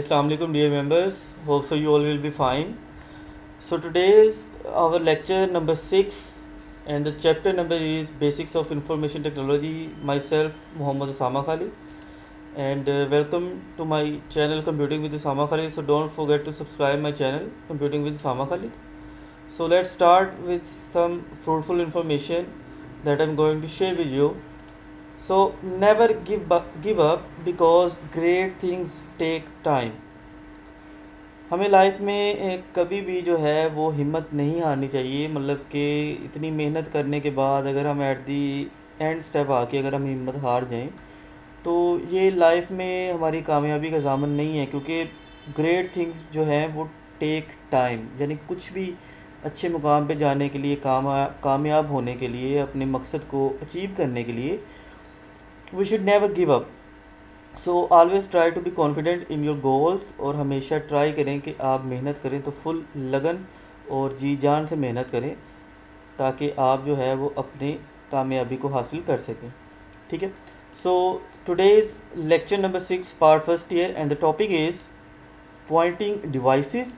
Assalamu alaikum dear members. Hope so you all will be fine. So today is our lecture number 6 and the chapter number is Basics of Information Technology. Myself Muhammad Usama Khalid and welcome to my channel Computing with Usama Khalid. So don't forget to subscribe my channel Computing with Usama Khalid. So let's start with some fruitful information that I'm going to share with you. So never give up because great things take time. हमें life में कभी भी जो है वो हिम्मत नहीं हारनी चाहिए, मतलब कि इतनी मेहनत करने के बाद अगर हम एट दी एंड स्टेप आके अगर हम हिम्मत हार जाएं तो ये लाइफ में हमारी कामयाबी का ज़ामन नहीं है, क्योंकि ग्रेट थिंग्स जो हैं वो टेक टाइम। यानी कुछ भी अच्छे मुकाम पे जाने के लिए, कामयाब होने के लिए, अपने मकसद को अचीव करने के लिए we should never give up. So always try to be confident in your goals, और हमेशा ट्राई करें कि आप मेहनत करें तो फुल लगन और जी जान से मेहनत करें ताकि आप जो है वो अपनी कामयाबी को हासिल कर सकें। ठीक है। So today's lecture number 6 part first year and the topic is Poynting devices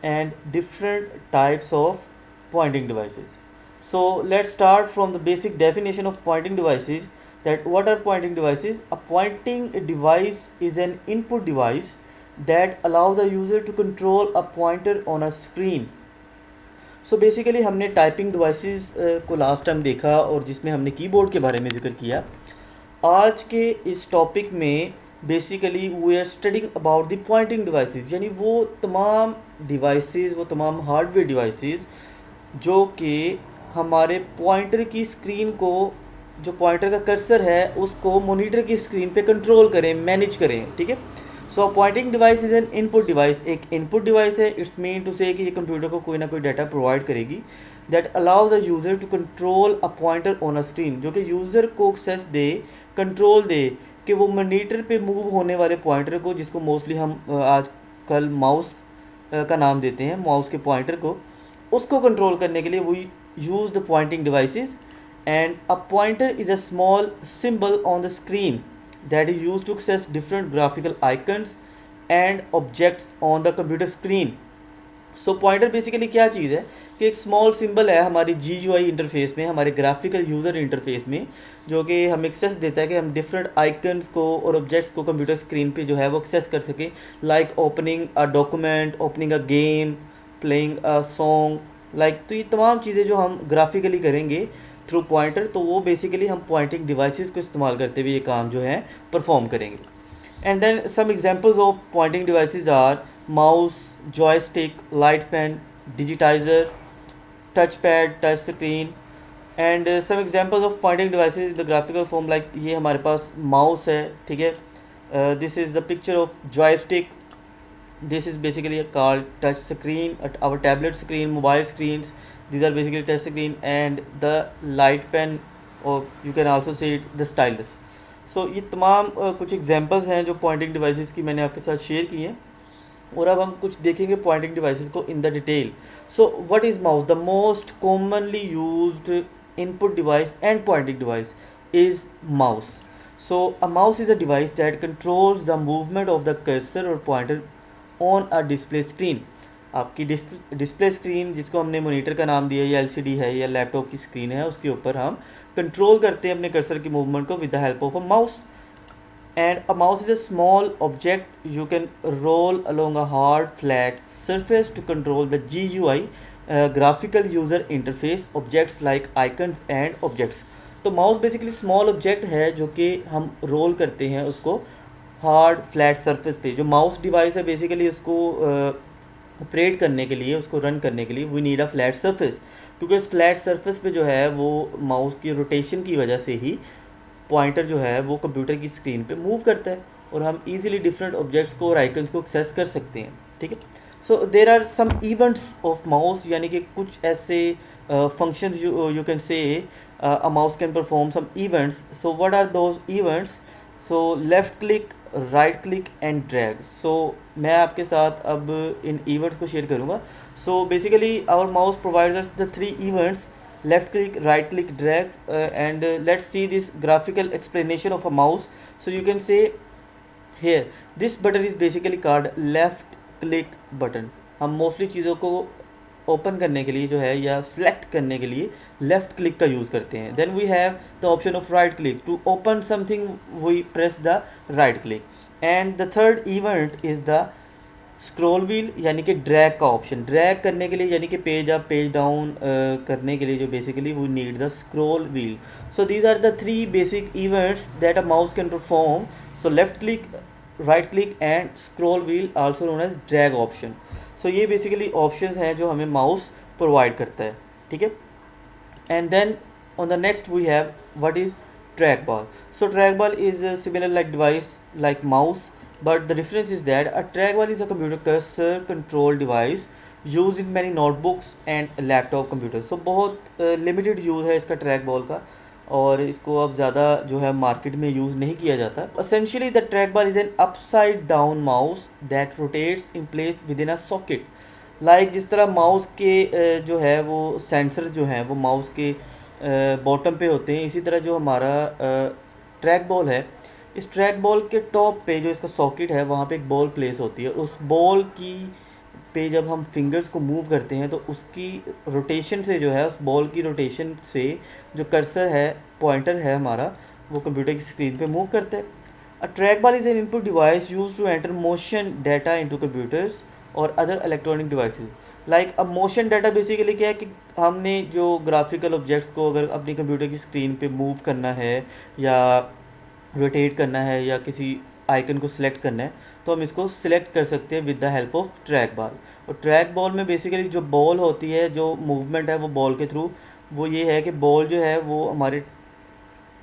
and different types of pointing devices. So let's start from the basic definition of pointing devices. That what are pointing devices? A pointing device is an input device that allows the user to control a pointer on a screen. So basically हमने typing devices को last time देखा और जिसमें हमने keyboard के बारे में जिक्र किया। आज के इस टॉपिक में basically we are studying about the pointing devices, यानी वो तमाम डिवाइसेस, वो तमाम हार्डवेयर डिवाइसेस जो कि हमारे पॉइंटर की स्क्रीन को, जो पॉइंटर का कर्सर है उसको मॉनिटर की स्क्रीन पे कंट्रोल करें, मैनेज करें। ठीक है। So pointing device is an input device. एक इनपुट डिवाइस है, इट्स मीन टू से कि ये कंप्यूटर को कोई ना कोई डाटा प्रोवाइड करेगी that allows a user to control a pointer on a screen, जो कि यूज़र को एक्सेस दे, कंट्रोल दे कि वो मॉनिटर पे मूव होने वाले पॉइंटर को, जिसको मोस्टली हम आजकल माउस का नाम देते हैं, माउस के पॉइंटर को, उसको कंट्रोल करने के लिए we use the pointing devices. And a pointer is a small symbol on the screen that is use to access different graphical icons and objects on the computer screen. So pointer basically क्या चीज़ है कि एक small symbol है हमारी GUI interface में, हमारे graphical user interface में, जो कि हम एक्सेस देता है कि हम डिफरेंट आइकन्स को और ऑब्जेक्ट्स को कंप्यूटर स्क्रीन पे जो है वो एक्सेस कर सकें, like opening a document, opening a game, playing a song, like. तो ये तमाम चीज़ें जो हम ग्राफिकली करेंगे थ्रू पॉइंटर, तो वो बेसिकली हम पॉइंटिंग डिवाइसेस को इस्तेमाल करते हुए ये काम जो है परफॉर्म करेंगे। And then some examples of pointing devices are mouse, joystick, light pen, digitizer, touchpad, touch screen, and some examples of pointing devices in the graphical form, like ये हमारे पास mouse है, ठीक है। This is the picture of joystick. This is basically called touch screen, our tablet screen, mobile screens. These are basically touch screen, and the light pen, or you can also say it the stylus. सो ये तमाम कुछ examples हैं जो Poynting devices की मैंने आपके साथ share की हैं, और अब हम कुछ देखेंगे पॉइंटिंग डिवाइसेस को in the detail. So what is mouse? The most commonly used input device and pointing device is mouse. So a mouse is a device that controls the movement of the cursor और pointer on a display screen. आपकी display screen, जिसको हमने monitor का नाम दिया, या LCD है या लैपटॉप की स्क्रीन है, उसके ऊपर हम कंट्रोल करते हैं अपने कर्सर की मूवमेंट को with the help of a mouse. And a mouse is a small object you can roll along a hard flat surface to control the GUI graphical user interface objects like icons and objects. तो mouse basically small object है जो कि हम role करते हैं उसको hard flat surface पे। जो माउस डिवाइस है बेसिकली उसको ऑपरेट करने के लिए, उसको रन करने के लिए we need a flat surface, क्योंकि इस फ्लैट सरफेस पे जो है वो माउस की रोटेशन की वजह से ही पॉइंटर जो है वो कंप्यूटर की स्क्रीन पे मूव करता है और हम इजीली डिफरेंट ऑब्जेक्ट्स को और आइकन्स को एक्सेस कर सकते हैं। ठीक है। So there are some events of mouse, यानी कि कुछ ऐसे functions you can say a mouse can perform some events. So what are those events? So left click, right click and drag. So मैं आपके साथ अब इन इवेंट्स को शेयर करूँगा। So basically our mouse provides us the 3 events: left click, right click, drag, and let's see this graphical explanation of a mouse. So you can say here this button is basically called left click button. हम mostly चीज़ों को open करने के लिए जो है या select करने के लिए लेफ़्ट क्लिक का यूज़ करते हैं. Then we have the option of right click. To open something we press the right click. And the third event is the scroll wheel यानी कि ड्रैग का ऑप्शन. ड्रैग करने के लिए यानी कि पेज अप पेज डाउन करने के लिए जो basically we need the scroll wheel. So these are the three basic events that a mouse can perform. So left click, right click and scroll wheel also known as drag option. So ये basically options हैं जो हमें mouse provide करता है. ठीक है. And then on the next we have what is track ball. So track ball is similar like device like mouse, but the difference is that a trackball is a computer cursor control device used in many notebooks and laptop computers. So बहुत limited use है इसका trackball का और इसको अब ज़्यादा जो है मार्केट में यूज़ नहीं किया जाता. Essentially the trackball is an upside down mouse that rotates in place within a socket. Like जिस तरह माउस के जो है वो सेंसर जो हैं वो माउस के बॉटम पे होते हैं, इसी तरह जो हमारा ट्रैक बॉल है, इस ट्रैक बॉल के टॉप पे जो इसका सॉकेट है वहाँ पे एक बॉल प्लेस होती है. उस बॉल की पे जब हम फिंगर्स को मूव करते हैं तो उसकी रोटेशन से जो है, उस बॉल की रोटेशन से जो कर्सर है, पॉइंटर है हमारा, वो कंप्यूटर की स्क्रीन पे मूव करता है. A track ball is an input device use to enter motion data into computers और अदर इलेक्ट्रॉनिक डिवाइसेस. लाइक अब मोशन डाटा बेसिकली क्या है कि हमने जो ग्राफिकल ऑब्जेक्ट्स को अगर अपनी कंप्यूटर की स्क्रीन पे मूव करना है या रोटेट करना है या किसी आइकन को सिलेक्ट करना है तो हम इसको सिलेक्ट कर सकते हैं with the help of track ball. और ट्रैक बॉल में बेसिकली जो बॉल होती है, जो मूवमेंट है वो बॉल के थ्रू, वो ये है कि बॉल जो है वो हमारे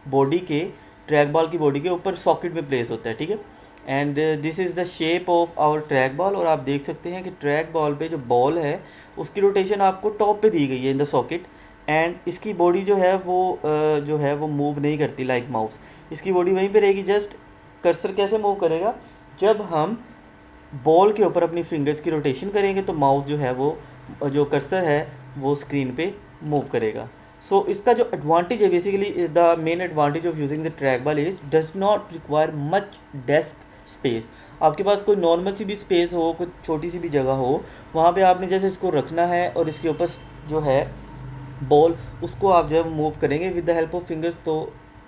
बॉडी के, ट्रैक बॉल की बॉडी के ऊपर सॉकेट में प्लेस होता है. ठीक है. And this is the shape of our track ball. और आप देख सकते हैं कि ट्रैक बॉल पे जो बॉल है उसकी रोटेशन आपको टॉप पे दी गई है इन द सॉकेट. एंड इसकी बॉडी जो है वो मूव नहीं करती लाइक माउस. इसकी बॉडी वहीं पे रहेगी. जस्ट कर्सर कैसे मूव करेगा, जब हम बॉल के ऊपर अपनी फिंगर्स की रोटेशन करेंगे तो माउस जो है वो, जो कर्सर है वो स्क्रीन पे मूव करेगा. सो इसका जो एडवांटेज है, basically the main advantage of using the track ball is does not require much desk space. आपके पास कोई नॉर्मल सी भी स्पेस हो, कोई छोटी सी भी जगह हो, वहाँ पे आपने जैसे इसको रखना है और इसके ऊपर जो है बॉल, उसको आप जब मूव करेंगे with the help of fingers तो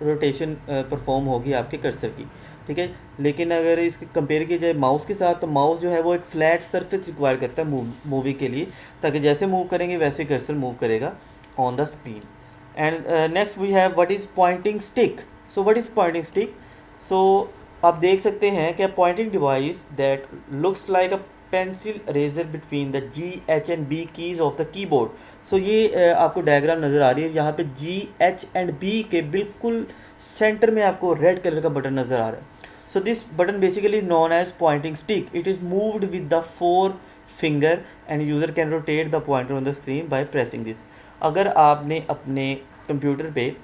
रोटेशन परफॉर्म होगी आपके कर्सर की. ठीक है. लेकिन अगर इसके कंपेयर किया जाए माउस के साथ, तो माउस जो है वो एक फ्लैट सरफेस रिक्वायर करता है मूविंग के लिए, ताकि जैसे मूव करेंगे वैसे कर्सर मूव करेगा on the screen. And next we have what is pointing stick. So what is pointing stick. So आप देख सकते हैं कि pointing device that looks like a pencil eraser between the G, H and B keys of the keyboard. So ये आपको diagram नज़र आ रही है. यहाँ पे G, H एंड B के बिल्कुल सेंटर में आपको रेड कलर का बटन नज़र आ रहा है. So this button basically is known as pointing stick. It is moved with the 4 finger and user can rotate the pointer on the screen by pressing this. अगर आपने अपने कंप्यूटर पे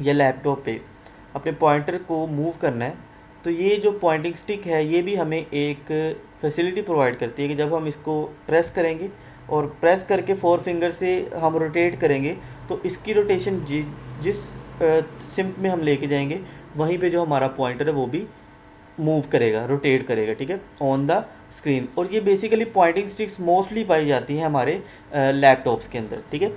या लैपटॉप पे अपने पॉइंटर को मूव करना है तो ये जो पॉइंटिंग स्टिक है ये भी हमें एक फैसिलिटी प्रोवाइड करती है कि जब हम इसको प्रेस करेंगे और प्रेस करके 4 फिंगर से हम रोटेट करेंगे तो इसकी रोटेशन जिस सिम्प में हम लेके जाएंगे वहीं पे जो हमारा पॉइंटर है वो भी मूव करेगा, रोटेट करेगा. ठीक है, ऑन द स्क्रीन. और ये बेसिकली पॉइंटिंग स्टिक्स मोस्टली पाई जाती हैं हमारे लैपटॉप्स के अंदर. ठीक है.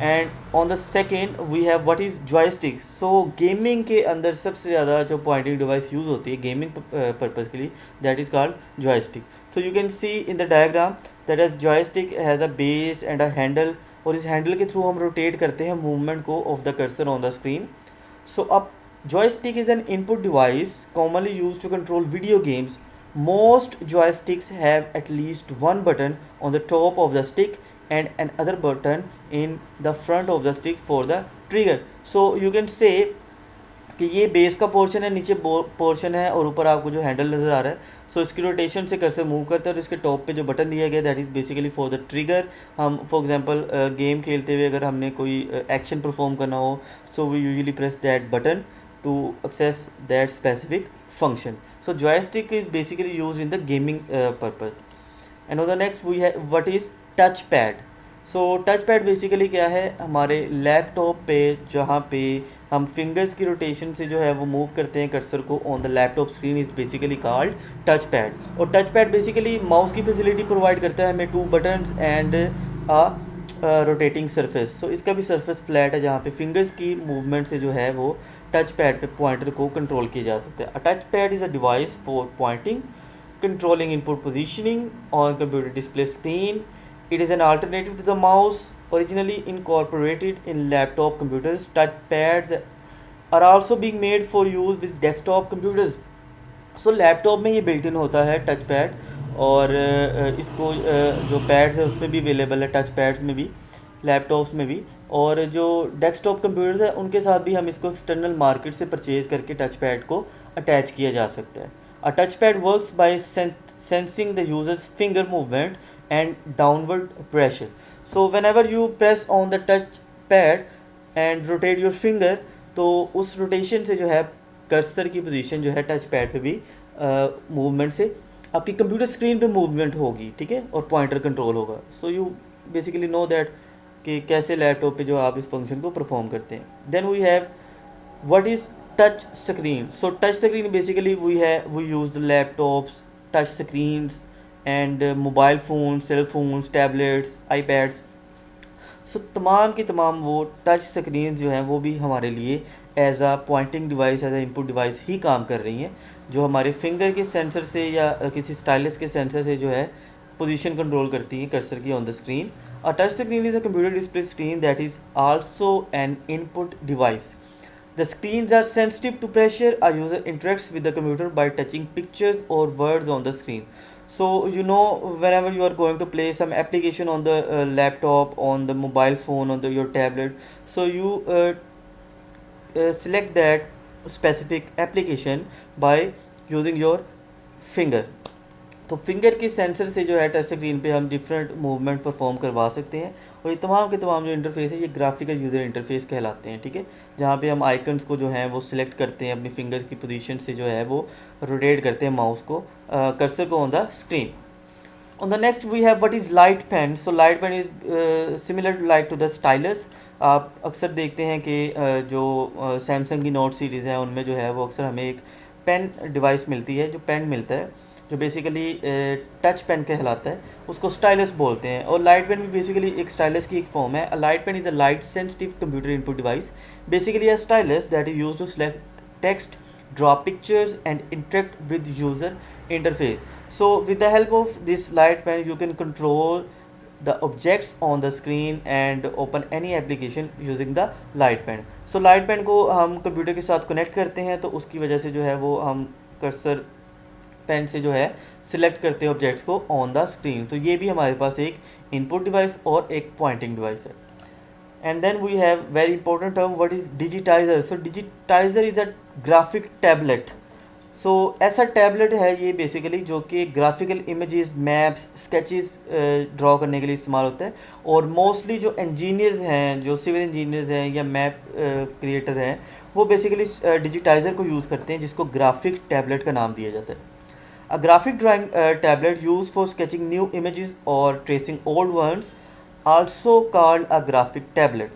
And on the second we have what is joystick. So gaming के अंदर सबसे ज़्यादा जो पॉइंटिंग डिवाइस यूज़ होती है गेमिंग पर्पज़ के लिए, that is called joystick. So you can see in the diagram that as joystick has a base and a handle. और इस हैंडल के थ्रू हम रोटेट करते हैं मूवमेंट को of the cursor on the screen. So अब joystick is an input device commonly used to control video games. Most joysticks have at least one button on the top of the stick and another button in the front of the stick for the trigger. So you can say कि ये base का portion है, नीचे portion है और ऊपर आपको जो हैंडल नज़र आ रहा है. सो इसकी रोटेशन से कर्सर मूव करता है और इसके टॉप पे जो बटन दिया गया that is basically for the trigger. हम फॉर एग्जांपल गेम खेलते हुए अगर हमने कोई एक्शन परफॉर्म करना हो so we usually press that button to access that specific function. So joystick is basically used in the gaming purpose. And on the next we have what is touchpad. So touch pad basically क्या है, हमारे laptop पे जहाँ पे हम fingers की rotation से जो है वो मूव करते हैं कर्सर को on the laptop screen is basically called touch pad. और टच पैड बेसिकली माउस की फैसिलिटी प्रोवाइड करता है हमें 2 बटन्स एंड रोटेटिंग सरफेस। सो इसका भी सरफेस फ्लैट है जहाँ पे फिंगर्स की मूवमेंट से जो है वो टच पैड पे पॉइंटर को कंट्रोल किया जा सकता है। अ touch pad is a device for pointing, controlling input positioning on computer display screen. It is an alternative to the mouse. Originally incorporated in laptop computers, touchpads are also being made for use with desktop computers. So laptop में ये built in होता है touch pad, और इसको जो pads है उसमें भी अवेलेबल है, टच पैड्स में भी, लैपटॉप्स में भी, और जो डेस्कटॉप कंप्यूटर्स है उनके साथ भी हम इसको एक्सटर्नल मार्केट से परचेज़ करके टच पैड को अटैच किया जा सकता है। अ touch pad works by sensing the users finger movement and downward pressure. So when ever you press on the touch pad and rotate your finger, तो उस rotation से जो है कर्सर की पोजीशन जो है टच पैड पे भी मूवमेंट से आपकी कंप्यूटर स्क्रीन पे मूवमेंट होगी, ठीक है, और पॉइंटर कंट्रोल होगा। So you basically know that कि कैसे लैपटॉप पे जो आप इस फंक्शन को परफॉर्म करते हैं। Then we have what is touch screen. So touch screen basically we use the laptops, touch screens and mobile phone, cell phones, tablets, iPads. So तमाम की तमाम वो टच स्क्रीन जो हैं वो भी हमारे लिए as a pointing device, as a input device ही काम कर रही हैं, जो हमारे फिंगर के सेंसर से या किसी स्टाइलस के सेंसर से जो है पोजीशन कंट्रोल करती है कर्सर की on the screen. A touch screen is a computer display screen that is also an input device. The screens are sensitive to pressure. A user interacts with the computer by touching pictures or words on the screen. So you know, whenever you are going to play some application on the laptop, on the mobile phone, on your tablet, so you select that specific application by using your finger. तो finger की sensor से जो है touch screen पे हम different movement perform करवा सकते हैं, और ये तमाम के तमाम जो इंटरफेस है ये ग्राफिकल यूज़र इंटरफेस कहलाते हैं, ठीक है, जहाँ पे हम आइकन्स को जो है वो सिलेक्ट करते हैं, अपनी फिंगर्स की पोजीशन से जो है वो रोटेट करते हैं माउस को, कर्सर को on the screen. On the next we have what is light pen. So light pen is similar like to the stylus. आप अक्सर देखते हैं कि जो सैमसंग की नोट सीरीज़ है उनमें जो है वो अक्सर हमें एक पेन डिवाइस मिलती है, जो पेन मिलता है, जो बेसिकली टच पेन कहलाता है, उसको स्टाइलस बोलते हैं। और लाइट पेन भी बेसिकली एक स्टाइलस की एक फॉर्म है। A light pen is a light sensitive computer input device, basically a stylus that is used to select text, draw pictures and interact with user interface. So with the help of this light pen you can control the objects on the screen and open any application using the light pen. So light pen को हम computer के साथ connect करते हैं, तो उसकी वजह से जो है वो हम कर्सर पेन से जो है सिलेक्ट करते हैं ऑब्जेक्ट्स को ऑन द स्क्रीन। तो ये भी हमारे पास एक इनपुट डिवाइस और एक पॉइंटिंग डिवाइस है। And then we have very important term, what is digitizer. So digitizer is a graphic tablet. So ऐसा टैबलेट है ये बेसिकली जो कि graphical images, maps, sketches draw करने के लिए इस्तेमाल होता है। और मोस्टली जो इंजीनियर्स हैं, जो सिविल इंजीनियर्स हैं या मैप क्रिएटर हैं, वो बेसिकली डिजिटाइज़र को यूज़ करते हैं, जिसको ग्राफिक टैबलेट का नाम दिया जाता है। A graphic drawing tablet use for sketching new images और tracing old ones, also called a graphic tablet.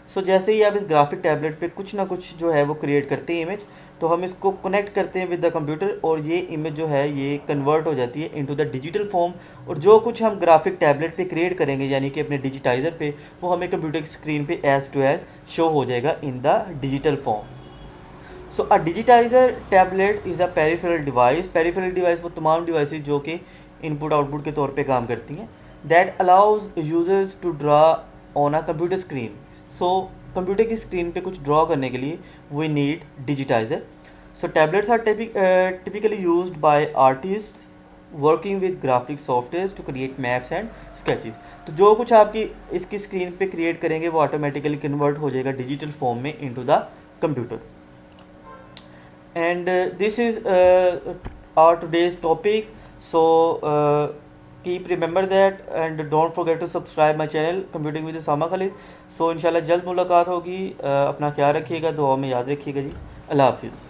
So जैसे ही आप इस ग्राफिक टैबलेट पे कुछ ना कुछ जो है वो क्रिएट करते हैं इमेज, तो हम इसको कनेक्ट करते हैं विद द कंप्यूटर, और ये इमेज जो है ये कन्वर्ट हो जाती है इनटू द डिजिटल फॉर्म। और जो कुछ हम ग्राफिक टैबलेट पे क्रिएट करेंगे यानी कि अपने डिजिटाइज़र पे, वो हमें कंप्यूटर की स्क्रीन पे एज टू एज शो हो जाएगा in the digital form. So a digitiser tablet is a peripheral device. Peripheral device वो तमाम डिवाइसेस जो कि इनपुट आउटपुट के तौर पे काम करती हैं, that allows users to draw on a computer screen. So computer की स्क्रीन पे कुछ ड्रॉ करने के लिए we need digitizer. So tablets are typically used by artists working with graphic software to create maps and sketches. तो जो कुछ आपकी इसकी स्क्रीन पे क्रिएट करेंगे वो ऑटोमेटिकली कन्वर्ट हो जाएगा डिजिटल फॉर्म में into the computer. And this is our today's topic. So keep remember that and don't forget to subscribe my channel Computing with Usama Khalid. So इंशाल्लाह जल्द मुलाकात होगी। अपना ख्याल रखिएगा, दुआ में याद रखिएगा जी। अल्लाह हाफिज़।